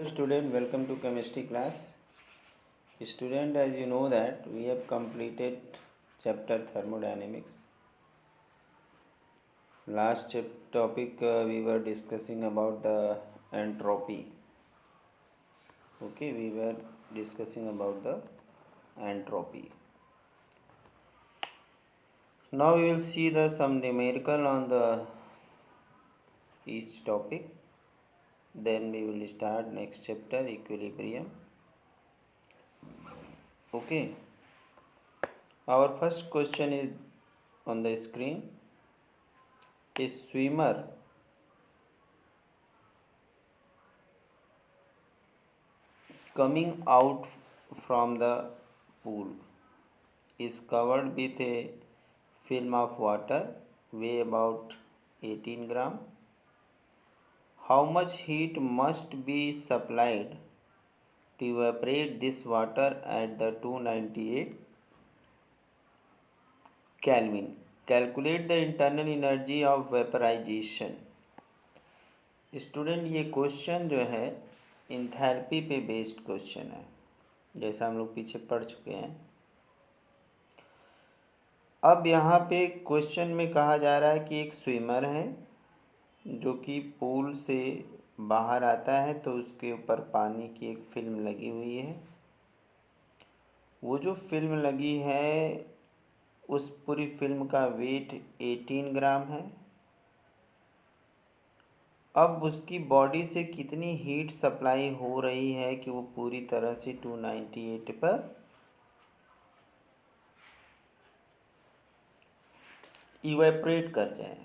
student, welcome to chemistry class. Student, as you know that we have completed chapter thermodynamics. Last topic we were discussing about the entropy. Okay, we were discussing about the entropy. Now we will see some numerical on the each topic. Then we will start next chapter, equilibrium. Okay, our first question is on the screen. A swimmer coming out from the pool is covered with a film of water, weigh about 18 gram. How much heat must be supplied to evaporate this water at the 298 Kelvin? Calculate the internal energy of vaporization. Student, ये question जो है enthalpy पे based question है, जैसा हम लोग पीछे पढ़ चुके हैं। अब यहाँ पे क्वेश्चन में कहा जा रहा है कि एक स्विमर है जो कि पूल से बाहर आता है, तो उसके ऊपर पानी की एक फिल्म लगी हुई है। वो जो फिल्म लगी है उस पूरी फिल्म का वेट 18 ग्राम है। अब उसकी बॉडी से कितनी हीट सप्लाई हो रही है कि वो पूरी तरह से 298 पर इवेपोरेट कर जाए।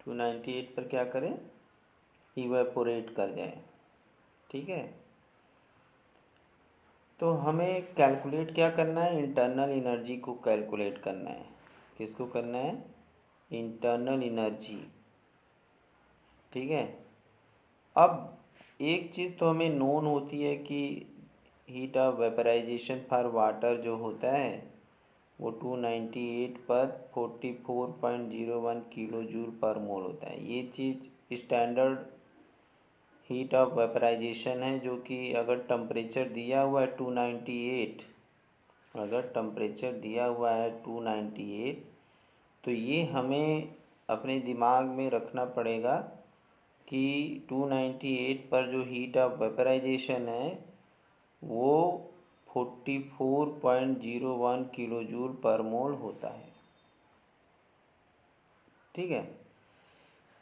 298 पर क्या करें? इवेपोरेट कर जाए। ठीक है, तो हमें कैलकुलेट क्या करना है? इंटरनल एनर्जी को कैलकुलेट करना है। किसको करना है? Internal energy. ठीक है, अब एक चीज़ तो हमें नोन होती है कि heat of vaporisation for water जो होता है वो 298 पर 44.01 किलो जूल पर मोल होता है। ये चीज़ स्टैंडर्ड हीट ऑफ वेपराइजेशन है, जो कि अगर टेम्परेचर दिया हुआ है 298, अगर टेम्परेचर दिया हुआ है 298, तो ये हमें अपने दिमाग में रखना पड़ेगा कि 298 पर जो हीट ऑफ वेपराइजेशन है वो 44.01 किलो जूल पर मोल होता है। ठीक है,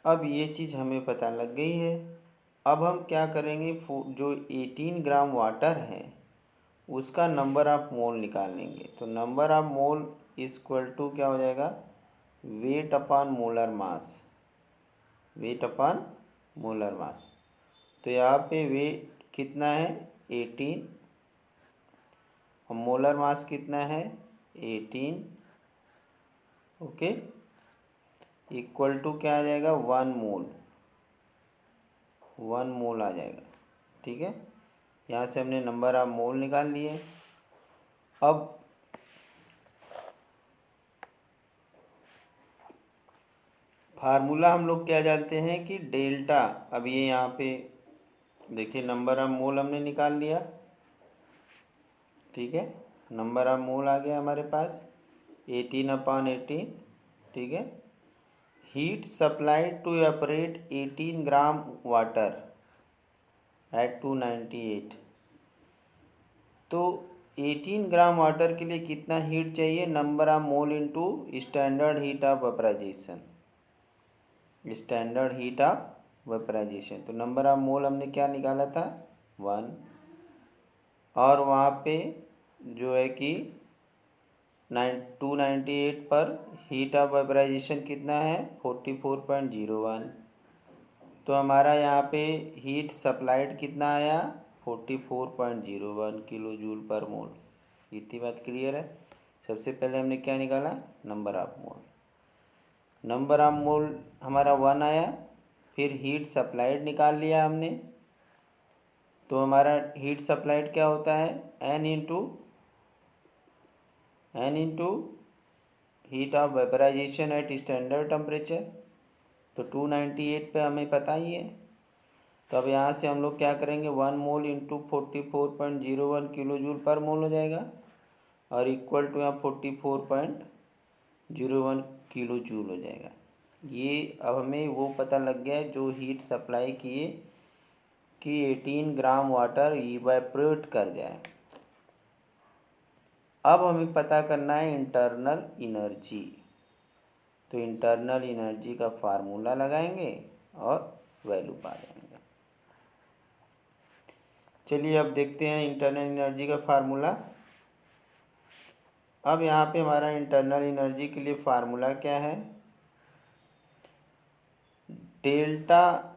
अब ये चीज़ हमें पता लग गई है। अब हम क्या करेंगे? जो 18 ग्राम वाटर है उसका नंबर ऑफ मोल निकाल लेंगे। तो number of mole equal to क्या हो जाएगा? Weight upon molar mass. Weight upon molar mass. तो यहाँ पे वेट कितना है? 18, और मोलर मास कितना है? 18। ओके, इक्वल टू क्या आ जाएगा? 1 मोल। 1 मोल आ जाएगा। ठीक है, यहाँ से हमने नंबर ऑफ मोल निकाल लिए। अब फार्मूला हम लोग क्या जानते हैं कि डेल्टा। अब ये यहाँ पे देखिए, नंबर ऑफ मोल हमने निकाल लिया। ठीक है, नंबर ऑफ मोल आ गया हमारे पास 18/18। ठीक है, heat supplied to evaporate 18 gram water at 298। तो 18 ग्राम वाटर के लिए कितना हीट चाहिए? Number of mole into standard heat of vaporization. Standard heat of vaporization, तो नंबर ऑफ मोल हमने क्या निकाला था? 1। और वहाँ पे जो है कि 298 पर हीट ऑफ वेपराइजेशन कितना है? 44.01। तो हमारा यहाँ पे हीट सप्लाइड कितना आया? 44.01 किलो जूल पर मोल। इतनी बात क्लियर है। सबसे पहले हमने क्या निकाला? Number of mole. Number of मोल हमारा 1 आया। फिर हीट सप्लाइड निकाल लिया हमने, तो हमारा हीट सप्लाइड क्या होता है? n into heat of vaporization at standard temperature. तो 298 पे हमें पता ही है। तो अब यहाँ से हम लोग क्या करेंगे, 1 मोल इंटू 44.01 किलो जूल पर मोल हो जाएगा और इक्वल टू यहाँ 44.01 किलो जूल हो जाएगा। ये अब हमें वो पता लग गया है जो हीट सप्लाई किए कि 18 ग्राम वाटर इवेपोरेट कर जाए। अब हमें पता करना है इंटरनल एनर्जी। तो इंटरनल एनर्जी का फार्मूला लगाएंगे और वैल्यू पा जाएंगे। चलिए अब देखते हैं इंटरनल एनर्जी का फार्मूला। अब यहाँ पे हमारा इंटरनल एनर्जी के लिए फार्मूला क्या है, delta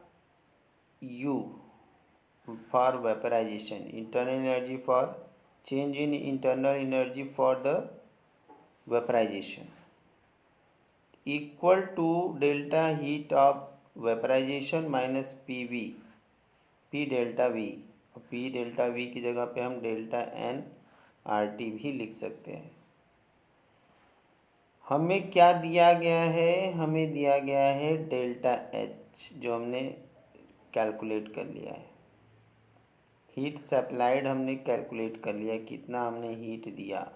U for vaporization, internal energy for change in internal energy for the vaporization equal to delta heat of vaporization minus P V, P delta V. P delta V की जगह पे हम delta N R T भी लिख सकते हैं। हमें क्या दिया गया है, हमें दिया गया है डेल्टा एच जो हमने कैलकुलेट कर लिया है। हीट सप्लाइड हमने कैलकुलेट कर लिया, कितना हमने हीट दिया।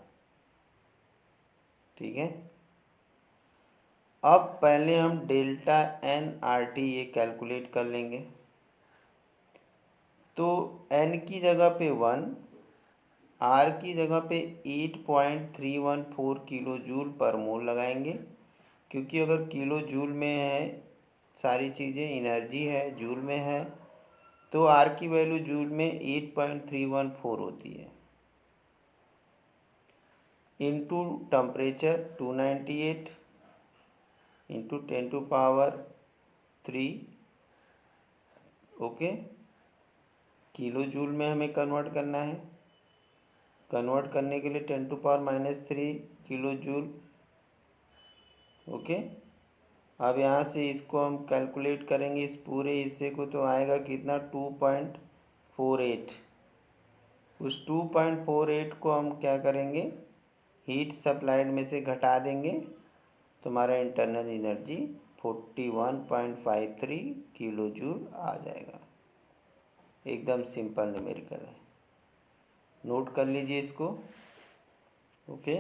ठीक है, अब पहले हम डेल्टा एन आर टी ये कैलकुलेट कर लेंगे। तो एन की जगह पे 1, आर की जगह पे 8.314 किलो जूल पर मोल लगाएंगे, क्योंकि अगर किलो जूल में है सारी चीज़ें, एनर्जी है जूल में है, तो आर की वैल्यू जूल में 8.314 होती है, into temperature 298 into 10⁻3। Okay, kilo joule में हमें कन्वर्ट करना है। कन्वर्ट करने के लिए 10⁻³ किलो जूल। ओके, अब यहाँ से इसको हम कैलकुलेट करेंगे, इस पूरे हिस्से को, तो आएगा कितना 2.48। उस 2.48 को हम क्या करेंगे, हीट सप्लाइड में से घटा देंगे, तो हमारा इंटरनल एनर्जी 41.53 किलो जूल आ जाएगा। एकदम सिंपल न्यूमेरिकल है, नोट कर लीजिए इसको। ओके,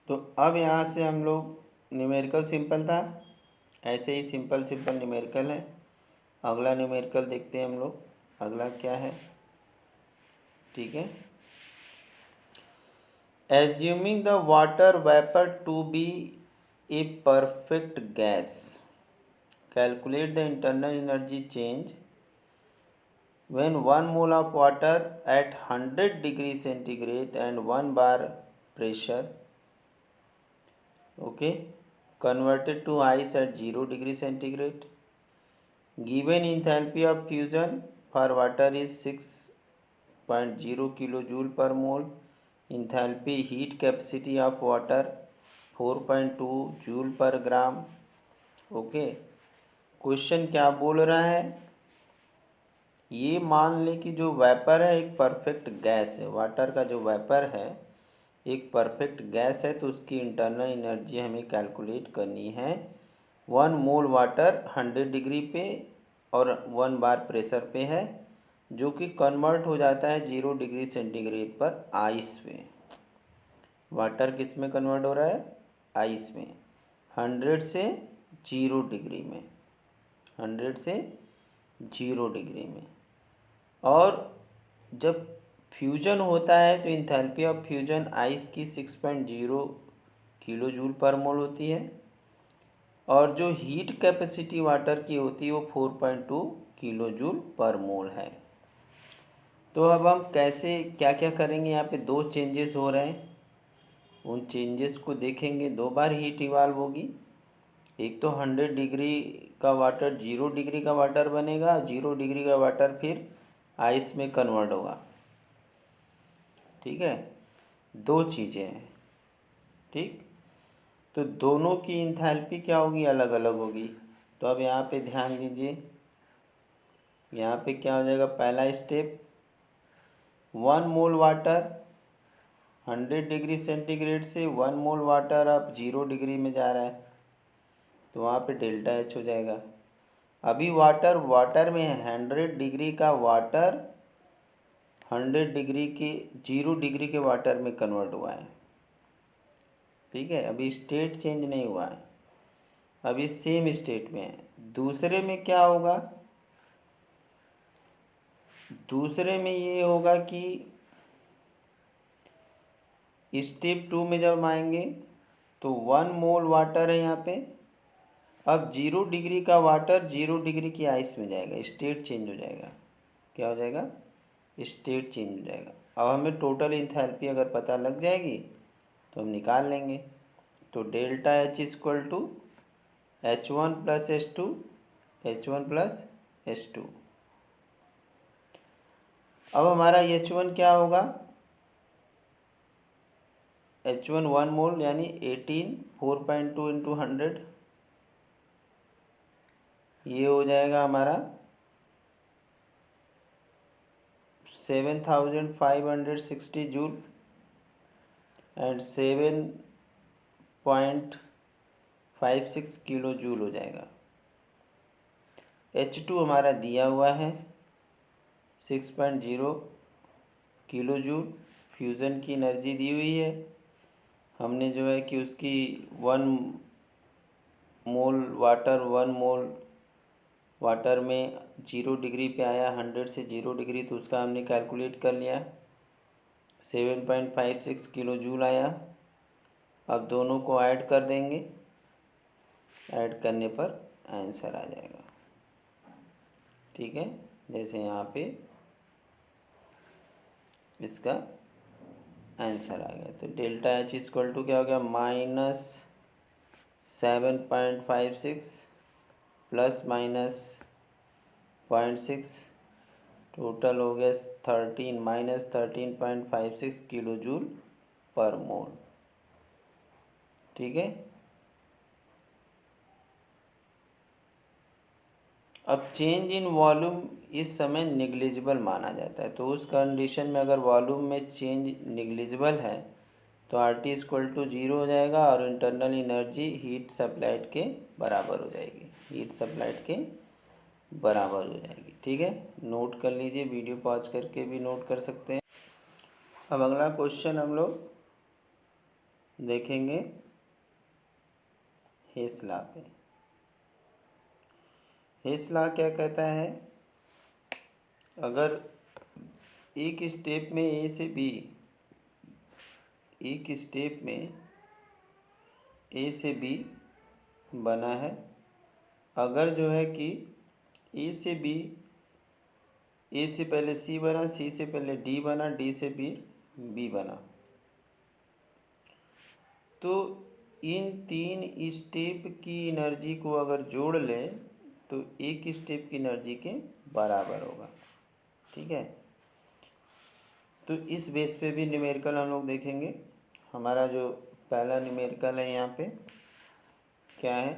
तो अब यहाँ से हम लोग, न्यूमेरिकल सिंपल था, ऐसे ही सिंपल सिंपल न्यूमेरिकल है। अगला न्यूमेरिकल देखते हैं हम लोग, अगला क्या है। ठीक है, assuming the water vapour to be a perfect gas, calculate the internal energy change when 1 mole of water at 100 degree centigrade and 1 bar pressure, okay, converted to ice at 0 degree centigrade. Given enthalpy of fusion for water is 6.0 kilojoule per mole. Enthalpy heat capacity of water 4.2 joule पर ग्राम। Okay, question क्या बोल रहा है, ये मान ले कि जो वेपर है एक परफेक्ट गैस है, वाटर का जो वेपर है एक परफेक्ट गैस है, तो उसकी इंटरनल एनर्जी हमें कैलकुलेट करनी है। 1 मोल वाटर 100 डिग्री पे और 1 बार प्रेशर पे है, जो कि कन्वर्ट हो जाता है 0 डिग्री सेंटीग्रेड पर आइस में। वाटर किस में कन्वर्ट हो रहा है, आइस में। 100 से 0 डिग्री में, 100 से 0 डिग्री में। और जब फ्यूजन होता है तो इंथैल्पी ऑफ फ्यूजन आइस की 6.0 किलो जूल पर मोल होती है, और जो हीट कैपेसिटी वाटर की होती है वो 4.2 किलो जूल पर मोल है। तो अब हम कैसे क्या क्या करेंगे, यहाँ पे 2 चेंजेस हो रहे हैं, उन चेंजेस को देखेंगे। 2 बार हीट इवाल्व होगी, एक तो 100 डिग्री का वाटर 0 डिग्री का वाटर बनेगा, 0 डिग्री का वाटर फिर आइस में कन्वर्ट होगा। ठीक है, 2 चीज़ें हैं। ठीक, तो दोनों की इंथैल्पी क्या होगी, अलग अलग होगी। तो अब यहाँ पे ध्यान दीजिए, यहाँ पे क्या हो जाएगा, पहला स्टेप 1 मोल वाटर 100 डिग्री सेंटीग्रेड से 1 मोल वाटर अब 0 डिग्री में जा रहा है, तो वहाँ पे डेल्टा एच हो जाएगा। अभी वाटर में 100 डिग्री का वाटर 100 डिग्री के 0 डिग्री के वाटर में कन्वर्ट हुआ है, ठीक है। अभी स्टेट चेंज नहीं हुआ है, अभी सेम स्टेट में है। दूसरे में क्या होगा, दूसरे में ये होगा कि स्टेप 2 में जब आएंगे तो 1 मोल वाटर है यहाँ पे। अब 0 डिग्री का वाटर 0 डिग्री की आइस में जाएगा, स्टेट चेंज हो जाएगा। क्या हो जाएगा, स्टेट चेंज हो जाएगा। अब हमें टोटल इंथैल्पी अगर पता लग जाएगी तो हम निकाल लेंगे। तो delta H equal to H1 plus H2, H1 plus H2। अब हमारा H1 क्या होगा, H1 1 मोल यानी 18 4.2 इंटू 100, ये हो जाएगा हमारा 7560 जूल एंड 7.56 किलो जूल हो जाएगा। H2 हमारा दिया हुआ है 6.0 किलो जूल, फ्यूज़न की एनर्जी दी हुई है। हमने जो है कि उसकी 1 मोल वाटर में 0 डिग्री पे आया, 100 से 0 डिग्री, तो उसका हमने कैलकुलेट कर लिया, 7.56 किलो जूल आया। अब दोनों को ऐड कर देंगे, ऐड करने पर आंसर आ जाएगा, ठीक है। जैसे यहाँ पे इसका आंसर आ गया। तो डेल्टा H इक्वल टू क्या हो गया, -7.56 प्लस -0.6, टोटल हो गया 13-13.56 किलो जूल पर मोल, ठीक है। अब चेंज इन वॉल्यूम इस समय निग्लिजिबल माना जाता है। तो उस कंडीशन में अगर वॉल्यूम में चेंज निग्लिजिबल है तो RT इक्वल टू 0 हो जाएगा और इंटरनल एनर्जी हीट सप्लाइड के बराबर हो जाएगी, हीट सप्लाइड के बराबर हो जाएगी, ठीक है। नोट कर लीजिए, वीडियो पॉज करके भी नोट कर सकते हैं। अब अगला क्वेश्चन हम लोग देखेंगे हेस लॉ पे। हेस लॉ क्या कहता है, अगर एक स्टेप में A से B, एक स्टेप में A से B बना है, अगर जो है कि A से B, A से पहले C बना, C से पहले D बना, D से B बना, तो इन 3 स्टेप की एनर्जी को अगर जोड़ लें तो एक स्टेप की एनर्जी के बराबर होगा, ठीक है। तो इस बेस पे भी न्यूमेरिकल हम लोग देखेंगे। हमारा जो पहला न्यूमेरिकल है यहाँ पे क्या है,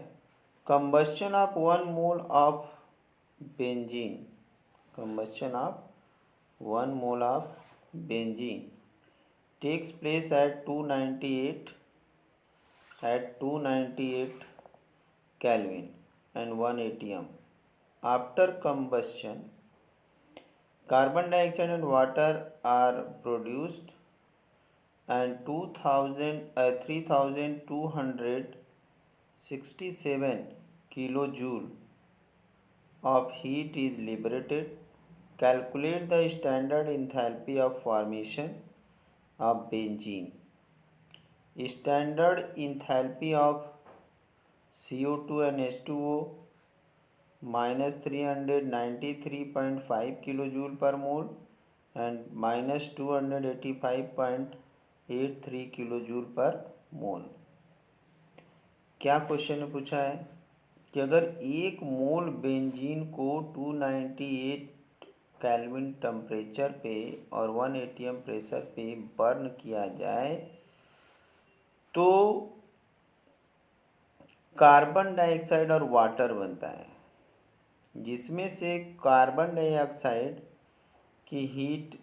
combustion of 1 mole of benzene, combustion of 1 mole of benzene takes place at 298 Kelvin and 1 atm. After combustion, carbon dioxide and water are produced and 3267 kilojoule of heat is liberated. Calculate the standard enthalpy of formation of benzene. Standard enthalpy of CO2 and H2O -393.5 kilojoule per mole and -285.83 kilojoule per mole। क्या question में पूछा है कि अगर 1 मोल benzene को 298 kelvin temperature पे और 1 atm pressure पे बर्न किया जाए तो कार्बन डाइऑक्साइड और वाटर बनता है, जिसमें से कार्बन डाइऑक्साइड की हीट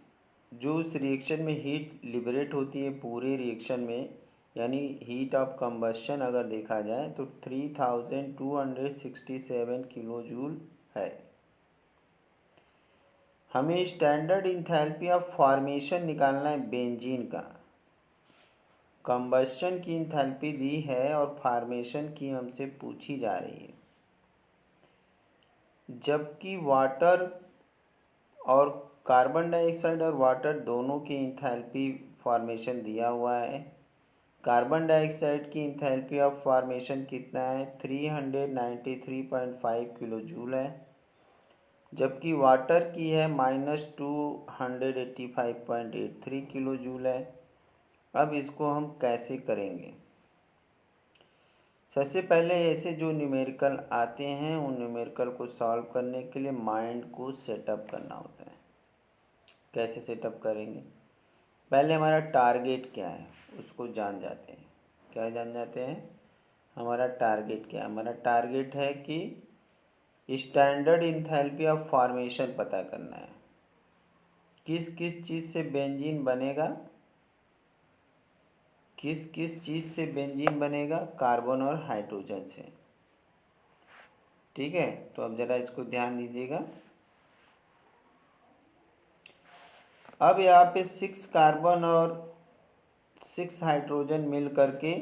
जो उस रिएक्शन में हीट लिबरेट होती है पूरे रिएक्शन में यानी हीट ऑफ कंबस्शन अगर देखा जाए तो 3267 किलो जूल है। हमें स्टैंडर्ड इंथैल्पी ऑफ फॉर्मेशन निकालना है बेंजीन का। कंबस्शन की इंथैल्पी दी है और फॉर्मेशन की हमसे पूछी जा रही है, जबकि वाटर और कार्बन डाइऑक्साइड और वाटर दोनों की इंथैल्पी फॉर्मेशन दिया हुआ है। कार्बन डाइऑक्साइड की इंथैल्पी ऑफ फॉर्मेशन कितना है 393.5 किलो जूल है, जबकि वाटर की है -285.83 किलो जूल है। अब इसको हम कैसे करेंगे? सबसे पहले ऐसे जो न्यूमेरिकल आते हैं उन न्यूमेरिकल को सॉल्व करने के लिए माइंड को सेटअप करना होता है। कैसे सेटअप करेंगे? पहले हमारा टारगेट क्या है उसको जान जाते हैं। क्या जान जाते हैं? हमारा टारगेट क्या है? हमारा टारगेट है कि स्टैंडर्ड इंथैल्पी ऑफ फॉर्मेशन पता करना है। किस किस चीज़ से बेंजीन बनेगा? किस किस चीज़ से बेंजीन बनेगा? कार्बन और हाइड्रोजन से। ठीक है, तो अब ज़रा इसको ध्यान दीजिएगा। अब यहाँ पे 6 कार्बन और 6 हाइड्रोजन मिल करके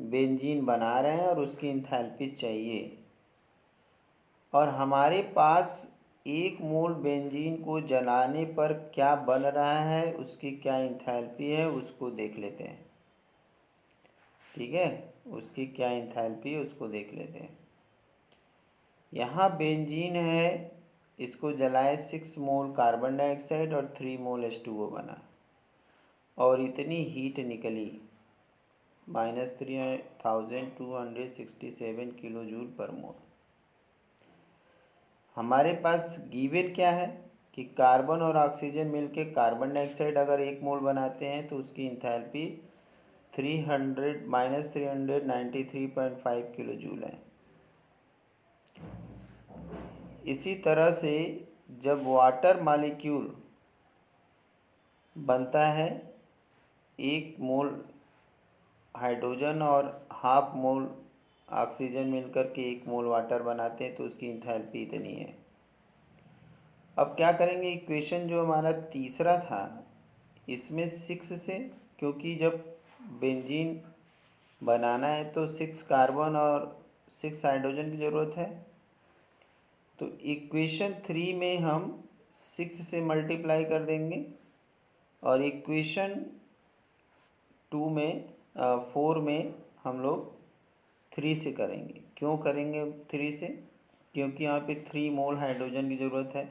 बेंजीन बना रहे हैं और उसकी इंथैल्पी चाहिए। और हमारे पास 1 मोल बेंजीन को जलाने पर क्या बन रहा है, उसकी क्या इंथैल्पी है उसको देख लेते हैं। ठीक है, उसकी क्या इंथैल्पी है उसको देख लेते हैं। यहाँ बेंजीन है, इसको जलाए 6 मोल कार्बन डाइऑक्साइड और 3 मोल H2O बना और इतनी हीट निकली -3267 किलो जूल पर मोल। हमारे पास गिवन क्या है कि कार्बन और ऑक्सीजन मिलके कार्बन डाइऑक्साइड अगर 1 मोल बनाते हैं तो उसकी इंथैल्पी 393.5 किलो जूल है। इसी तरह से जब वाटर मॉलिक्यूल बनता है 1 मोल हाइड्रोजन और हाफ मोल ऑक्सीजन मिलकर के 1 मोल वाटर बनाते हैं तो उसकी इंथैल्पी इतनी है। अब क्या करेंगे? इक्वेशन जो हमारा तीसरा था इसमें 6 से, क्योंकि जब बेंजीन बनाना है तो 6 कार्बन और 6 हाइड्रोजन की ज़रूरत है, तो इक्वेशन 3 में हम 6 से मल्टीप्लाई कर देंगे और इक्वेशन 4 में हम लोग 3 से करेंगे। क्यों करेंगे 3 से? क्योंकि यहाँ पे 3 मोल हाइड्रोजन की ज़रूरत है,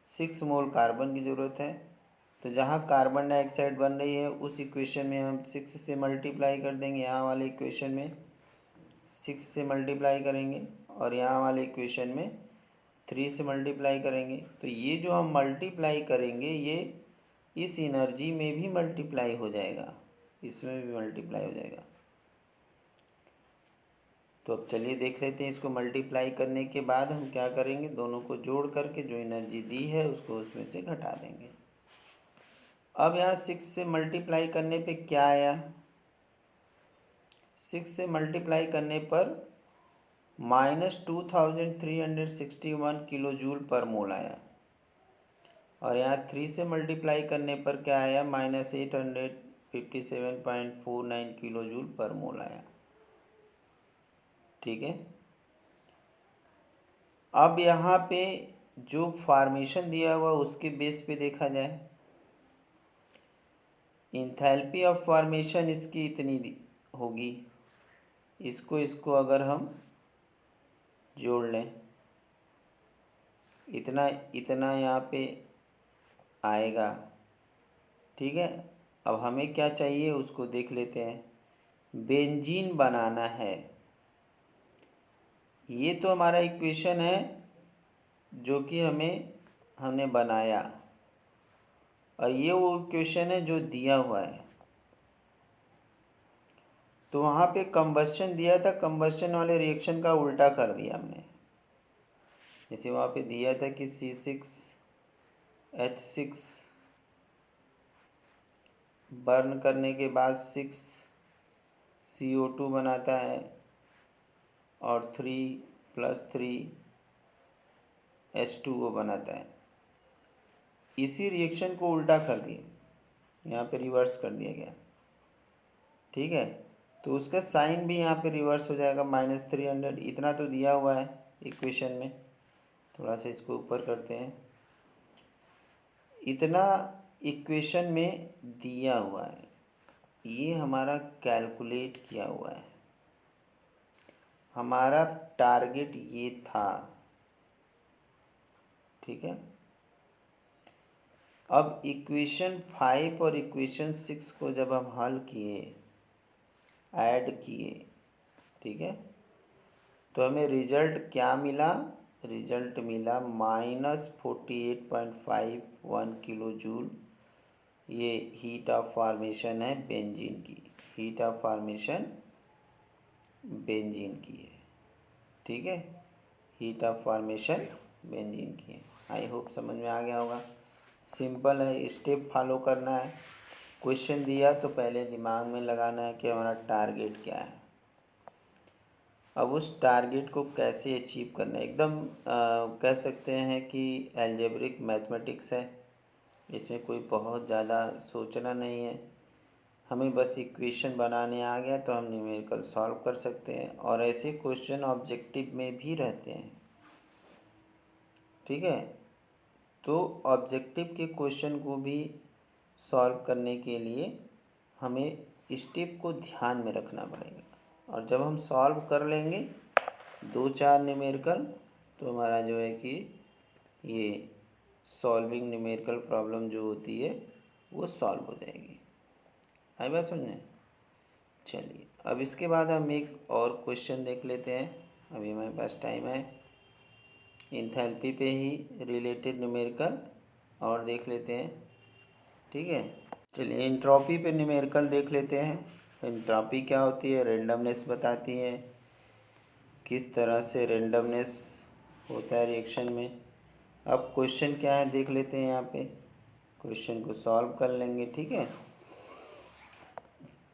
6 मोल कार्बन की ज़रूरत है। तो जहाँ कार्बन डाइऑक्साइड बन रही है उस इक्वेशन में हम 6 से मल्टीप्लाई कर देंगे, यहाँ वाले इक्वेशन में 6 से मल्टीप्लाई करेंगे और यहाँ वाले इक्वेशन में 3 से मल्टीप्लाई करेंगे। तो ये जो हम मल्टीप्लाई करेंगे ये इस एनर्जी में भी मल्टीप्लाई हो जाएगा, इसमें भी मल्टीप्लाई हो जाएगा। तो अब चलिए देख लेते हैं। इसको मल्टीप्लाई करने के बाद हम क्या करेंगे, दोनों को जोड़ करके जो एनर्जी दी है उसको उसमें से घटा देंगे। अब यहाँ 6 से मल्टीप्लाई करने पे क्या आया? 6 से मल्टीप्लाई करने पर -2361 किलो जूल पर मोल आया और यहाँ 3 से मल्टीप्लाई करने पर क्या आया? -857.49 किलो जूल पर मोल आया। ठीक है, अब यहाँ पे जो फॉर्मेशन दिया हुआ उसके बेस पे देखा जाए, इंथैल्पी ऑफ फॉर्मेशन इसकी इतनी होगी। इसको अगर हम जोड़ लें, इतना इतना यहाँ पे आएगा। ठीक है, अब हमें क्या चाहिए उसको देख लेते हैं। बेंजीन बनाना है, ये तो हमारा इक्वेशन है जो कि हमने बनाया और ये वो इक्वेशन है जो दिया हुआ है। तो वहाँ पे कंबस्शन दिया था, कंबस्शन वाले रिएक्शन का उल्टा कर दिया हमने। जैसे वहाँ पे दिया था कि C6H6 बर्न करने के बाद 6 CO2 बनाता है और 3+3 H2O बनाता है। इसी रिएक्शन को उल्टा कर दिए, यहाँ पे रिवर्स कर दिया गया, ठीक है। तो उसका साइन भी यहाँ पे रिवर्स हो जाएगा, -300। इतना तो दिया हुआ है इक्वेशन में, थोड़ा सा इसको ऊपर करते हैं। इतना इक्वेशन में दिया हुआ है, ये हमारा कैलकुलेट किया हुआ है, हमारा टारगेट ये था, ठीक है। अब इक्वेशन 5 और इक्वेशन 6 को जब हम हल किए, ऐड किए, ठीक है, तो हमें रिजल्ट क्या मिला? रिजल्ट मिला -48.51 किलो जूल। ये हीट ऑफ फॉर्मेशन है बेंजीन की, हीट ऑफ फॉर्मेशन बेंजीन की है, ठीक है, हीट ऑफ फॉर्मेशन बेंजीन की है। आई होप समझ में आ गया होगा। सिंपल है, स्टेप फॉलो करना है। क्वेश्चन दिया तो पहले दिमाग में लगाना है कि हमारा टारगेट क्या है, अब उस टारगेट को कैसे अचीव करना है। एकदम कह सकते हैं कि एल्जेब्रिक मैथमेटिक्स है, इसमें कोई बहुत ज़्यादा सोचना नहीं है, हमें बस इक्वेशन बनाने आ गया तो हम न्यूमेरिकल सॉल्व कर सकते हैं। और ऐसे क्वेश्चन ऑब्जेक्टिव में भी रहते हैं, ठीक है। तो ऑब्जेक्टिव के क्वेश्चन को भी सॉल्व करने के लिए हमें स्टेप को ध्यान में रखना पड़ेगा, और जब हम सॉल्व कर लेंगे 2-4 न्यूमेरिकल, तो हमारा जो है कि ये सॉल्विंग न्यूमेरिकल प्रॉब्लम जो होती है वो सॉल्व हो जाएगी। आई बात समझे? चलिए, अब इसके बाद हम एक और क्वेश्चन देख लेते हैं, अभी हमारे पास टाइम है। इंथैल्पी पे ही रिलेटेड न्यूमेरिकल और देख लेते हैं, ठीक है। चलिए, एंट्रोपी पे न्यूमेरिकल देख लेते हैं। एंट्रोपी क्या होती है? रेंडमनेस बताती है, किस तरह से रेंडमनेस होता है रिएक्शन में। अब क्वेश्चन क्या है देख लेते हैं, यहाँ पे क्वेश्चन को सॉल्व कर लेंगे, ठीक है।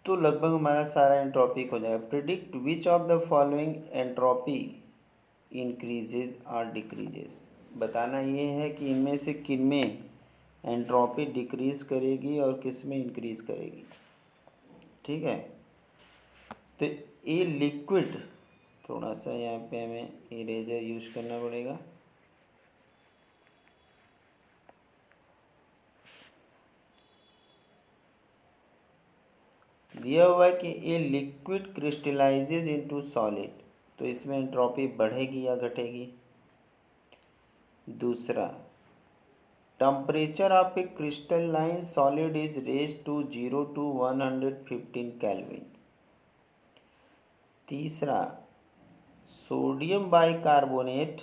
तो लगभग हमारा सारा एंट्रोपी हो जाएगा। Predict which of the following entropy increases और डिक्रीजेस। बताना ये है कि इनमें से किन में एंट्रोपी डिक्रीज़ करेगी और किस में इंक्रीज़ करेगी, ठीक है। तो ये लिक्विड, थोड़ा सा यहाँ पे हमें इरेजर यूज करना पड़ेगा। दिया हुआ है कि ये लिक्विड क्रिस्टलाइजेज इनटू सॉलिड, तो इसमें एंट्रोपी बढ़ेगी या घटेगी। दूसरा, temperature of a crystalline solid is raise to 0 to 115 kelvin. तीसरा, sodium bicarbonate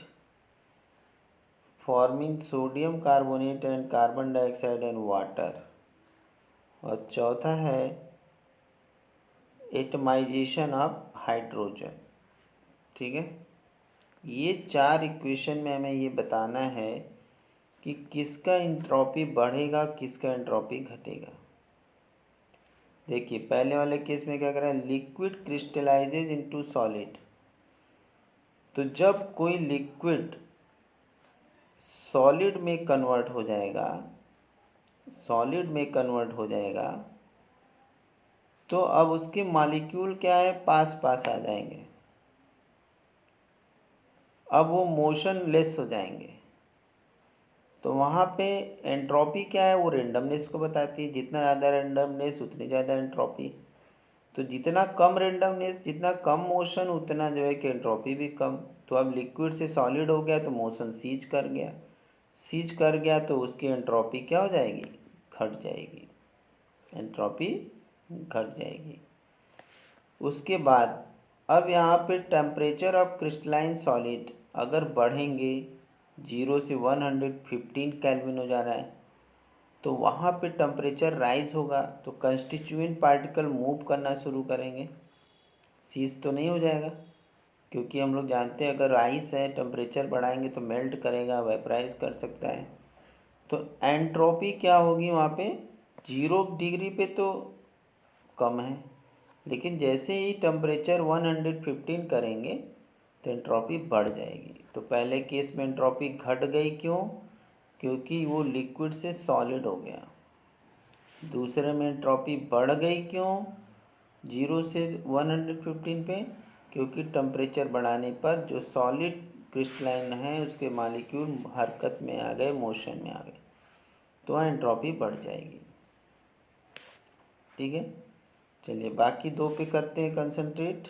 forming sodium carbonate and carbon dioxide and water. और चौथा है एटमाइजेशन ऑफ हाइड्रोजन, ठीक है। ये 4 इक्वेशन में हमें ये बताना है कि किसका एंट्रोपी बढ़ेगा, किसका एंट्रोपी घटेगा। देखिए, पहले वाले केस में क्या कर रहा है, लिक्विड क्रिस्टलाइजेज इनटू सॉलिड। तो जब कोई लिक्विड सॉलिड में कन्वर्ट हो जाएगा, सॉलिड में कन्वर्ट हो जाएगा, तो अब उसके मॉलिक्यूल क्या है, पास पास आ जाएंगे, अब वो मोशन लेस हो जाएंगे। तो वहाँ पे एंट्रोपी क्या है, वो रेंडमनेस को बताती है। जितना ज़्यादा रेंडमनेस उतनी ज़्यादा एंट्रोपी। तो जितना कम रेंडमनेस, जितना कम मोशन, उतना जो है कि एंट्रोपी भी कम। तो अब लिक्विड से सॉलिड हो गया तो मोशन सीज कर गया, सीज कर गया तो उसकी एंट्रोपी क्या हो जाएगी, घट जाएगी, एंट्रोपी घट जाएगी। उसके बाद अब यहाँ पे टेम्परेचर ऑफ क्रिस्टलाइन सॉलिड अगर बढ़ेंगे, 0 से 115 केल्विन हो जा रहा है, तो वहाँ पे टेम्परेचर राइज होगा, तो कंस्टिट्यूएंट पार्टिकल मूव करना शुरू करेंगे। सीज तो नहीं हो जाएगा, क्योंकि हम लोग जानते हैं अगर आइस है टेम्परेचर बढ़ाएंगे तो मेल्ट करेगा, वेपराइज कर सकता है। तो एंट्रोपी क्या होगी वहाँ पे, 0 डिग्री पे तो कम है, लेकिन जैसे ही टेम्परेचर 115 करेंगे तो एंट्रोपी बढ़ जाएगी। तो पहले केस में एंट्रोपी घट गई, क्यों? क्योंकि वो लिक्विड से सॉलिड हो गया। दूसरे में एंट्रोपी बढ़ गई, क्यों? 0 से 115 पे, क्योंकि टेम्परेचर बढ़ाने पर जो सॉलिड क्रिस्टलाइन है उसके मॉलिक्यूल हरकत में आ गए, मोशन में आ गए, तो वहाँ एंट्रोपी बढ़ जाएगी। ठीक है, चलिए बाकी दो पे करते हैं कंसंट्रेट।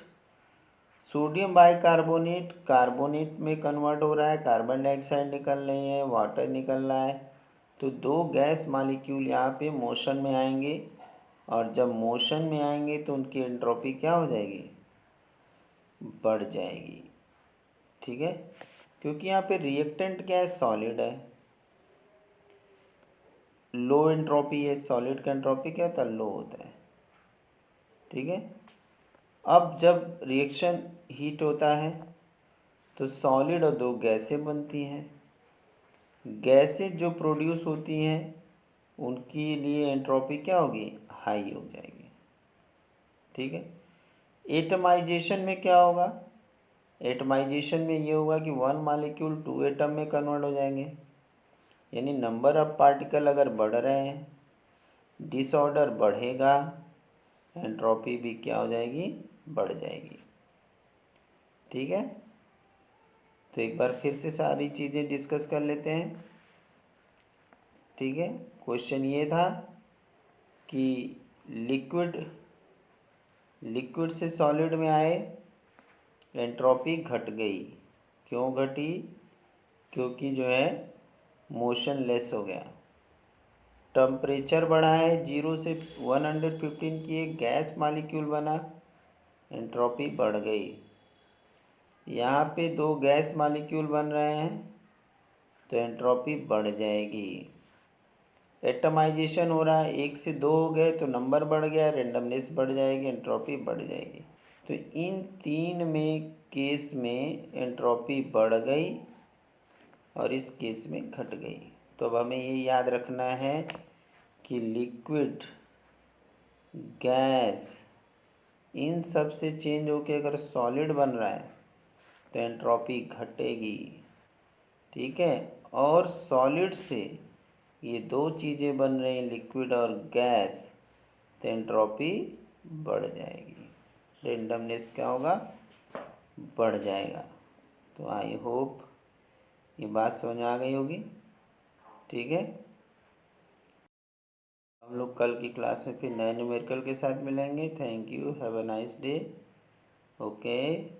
सोडियम बाइकार्बोनेट कार्बोनेट में कन्वर्ट हो रहा है, कार्बन डाइऑक्साइड निकल रही है, वाटर निकल रहा है, तो दो गैस मॉलिक्यूल यहाँ पे मोशन में आएंगे, और जब मोशन में आएंगे तो उनकी एंट्रोपी क्या हो जाएगी? बढ़ जाएगी। ठीक है, क्योंकि यहाँ पे रिएक्टेंट क्या है? सॉलिड है, लो एंट्रोपी है। सॉलिड का एंट्रोपी क्या होता है? लो होता है। ठीक है, अब जब रिएक्शन हीट होता है तो सॉलिड और दो गैसें बनती हैं। गैसें जो प्रोड्यूस होती हैं उनके लिए एंट्रोपी क्या होगी? हाई हो जाएगी। ठीक है, एटमाइजेशन में क्या होगा? एटमाइजेशन में ये होगा कि वन मॉलिक्यूल टू एटम में कन्वर्ट हो जाएंगे, यानी नंबर ऑफ पार्टिकल अगर बढ़ रहे हैं, डिसऑर्डर बढ़ेगा, एंट्रोपी भी क्या हो जाएगी? बढ़ जाएगी। ठीक है, तो एक बार फिर से सारी चीज़ें डिस्कस कर लेते हैं। ठीक है, क्वेश्चन ये था कि लिक्विड से सॉलिड में आए, एंट्रोपी घट गई। क्यों घटी? क्योंकि जो है मोशन लेस हो गया। टेम्परेचर बढ़ा है, 0 से 115 की एक गैस मॉलिक्यूल बना, एंट्रोपी बढ़ गई। यहाँ पे दो गैस मॉलिक्यूल बन रहे हैं तो एंट्रोपी बढ़ जाएगी। एटमाइजेशन हो रहा है, 1 से 2 हो गए तो नंबर बढ़ गया, रेंडमनेस बढ़ जाएगी, एंट्रोपी बढ़ जाएगी। तो इन तीन में केस में एंट्रोपी बढ़ गई और इस केस में घट गई। तो अब हमें ये याद रखना है कि लिक्विड, गैस, इन सब से चेंज होके अगर सॉलिड बन रहा है तो एंट्रोपी घटेगी। ठीक है, और सॉलिड से ये दो चीज़ें बन रही हैं, लिक्विड और गैस, तो एंट्रोपी बढ़ जाएगी, रेंडमनेस क्या होगा? बढ़ जाएगा। तो आई होप ये बात समझ में आ गई होगी। ठीक है, हम लोग कल की क्लास में फिर नए न्यूमेरिकल के साथ मिलेंगे। Thank you, have a nice day. Okay.